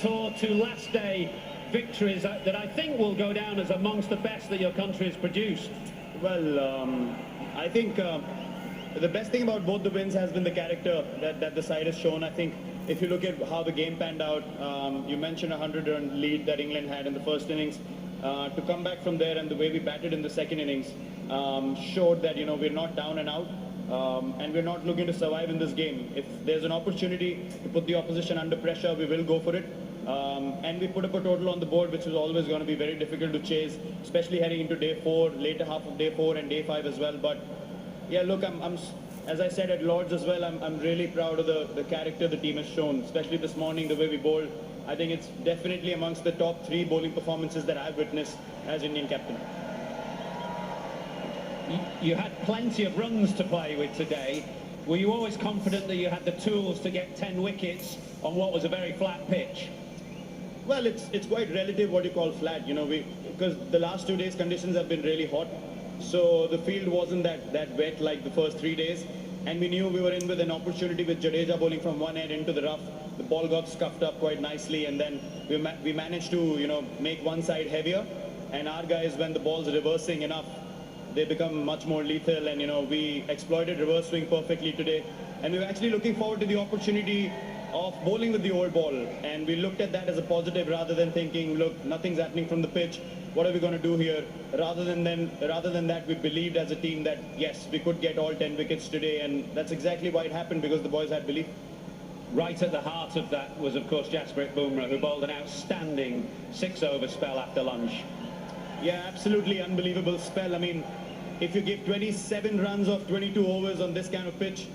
tour, 2 last day victories that I think will go down as amongst the best that your country has produced. Well, I think the best thing about both the wins has been the character that the side has shown. I think if you look at how the game panned out, you mentioned a 100-run lead that England had in the first innings. To come back from there and the way we batted in the second innings showed that, we're not down and out. And we're not looking to survive in this game. If there's an opportunity to put the opposition under pressure, we will go for it. And we put up a total on the board, which is always going to be very difficult to chase, especially heading into day 4, later half of day 4 and day 5 as well. But yeah, look, I'm as I said at Lord's as well, I'm really proud of the character the team has shown, especially this morning, the way we bowled. I think it's definitely amongst the top 3 bowling performances that I've witnessed as Indian captain. You had plenty of runs to play with today. Were you always confident that you had the tools to get 10 wickets on what was a very flat pitch? Well, it's quite relative what you call flat, because the last 2 days conditions have been really hot. So the field wasn't that wet like the first 3 days. And we knew we were in with an opportunity with Jadeja bowling from one end into the rough. The ball got scuffed up quite nicely, and then we managed to, make one side heavier. And our guys, when the ball's reversing enough, they become much more lethal, and we exploited reverse swing perfectly today. And we were actually looking forward to the opportunity of bowling with the old ball, and we looked at that as a positive rather than thinking, look, nothing's happening from the pitch, what are we going to do here? Rather than that, we believed as a team that yes, we could get all 10 wickets today, and that's exactly why it happened, because the boys had belief. Right at the heart of that was, of course, Jasprit Bumrah, who bowled an outstanding 6-over spell after lunch. Yeah, absolutely unbelievable spell. I mean, if you give 27 runs of 22 overs on this kind of pitch,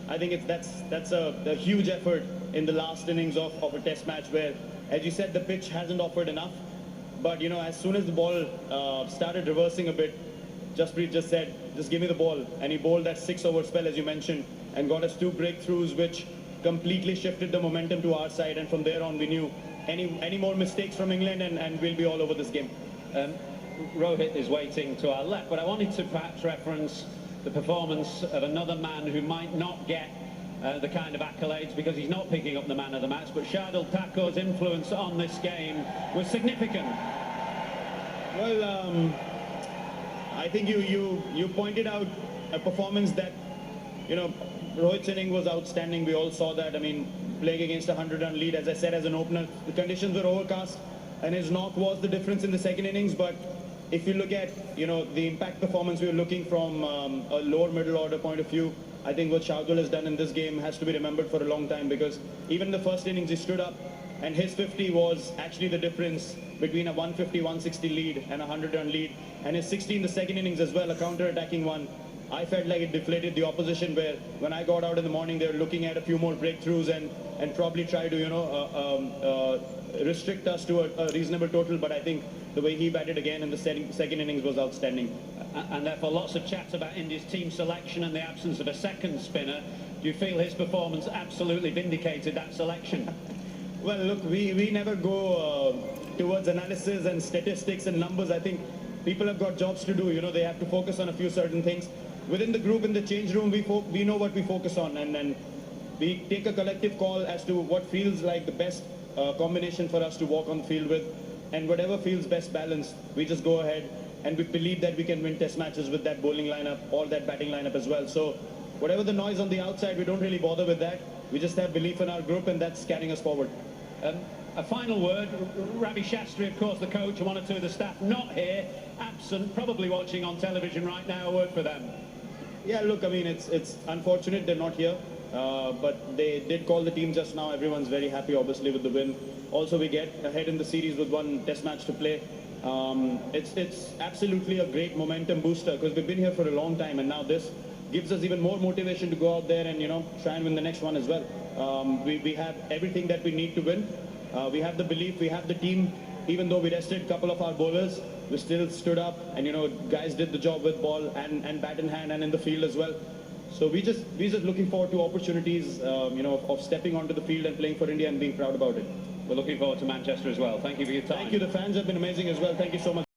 I think that's a huge effort in the last innings of a test match where, as you said, the pitch hasn't offered enough. But, as soon as the ball started reversing a bit, Jasprit just said, just give me the ball. And he bowled that 6-over spell, as you mentioned, and got us 2 breakthroughs, which completely shifted the momentum to our side. And from there on, we knew any more mistakes from England and we'll be all over this game. Rohit is waiting to our left, but I wanted to perhaps reference the performance of another man who might not get the kind of accolades because he's not picking up the man of the match, but Shardul Thakur's influence on this game was significant. Well, I think you pointed out a performance that, Rohit's inning was outstanding. We all saw that. I mean, playing against a 100-run lead, as I said, as an opener, the conditions were overcast, and his knock was the difference in the second innings. But if you look at, the impact performance we were looking from a lower middle order point of view, I think what Shardul has done in this game has to be remembered for a long time, because even in the first innings he stood up, and his 50 was actually the difference between a 150-160 lead and a 100-run lead, and his 60 in the second innings as well, a counter-attacking one. I felt like it deflated the opposition, where when I got out in the morning they were looking at a few more breakthroughs and probably try to restrict us to a reasonable total. But I think the way he batted again in the second innings was outstanding. And therefore lots of chat about India's team selection and the absence of a second spinner. Do you feel his performance absolutely vindicated that selection? Well, look, we never go towards analysis and statistics and numbers. I think people have got jobs to do. They have to focus on a few certain things. Within the group, in the change room, we know what we focus on, and we take a collective call as to what feels like the best combination for us to walk on the field with, and whatever feels best balanced, we just go ahead, and we believe that we can win test matches with that bowling lineup or that batting lineup as well. So whatever the noise on the outside, we don't really bother with that. We just have belief in our group, and that's carrying us forward. A final word, Ravi Shastri, of course, the coach, and 1 or 2 of the staff not here, absent, probably watching on television right now. A word for them. Yeah, look, I mean, it's unfortunate they're not here, but they did call the team just now. Everyone's very happy, obviously, with the win. Also, we get ahead in the series with 1 test match to play. It's absolutely a great momentum booster, because we've been here for a long time, and now this gives us even more motivation to go out there and, try and win the next one as well. We have everything that we need to win. We have the belief, we have the team. Even though we rested a couple of our bowlers, we still stood up, and guys did the job with ball and bat in hand and in the field as well. So we just looking forward to opportunities, of stepping onto the field and playing for India and being proud about it. We're looking forward to Manchester as well. Thank you for your time. Thank you. The fans have been amazing as well. Thank you so much.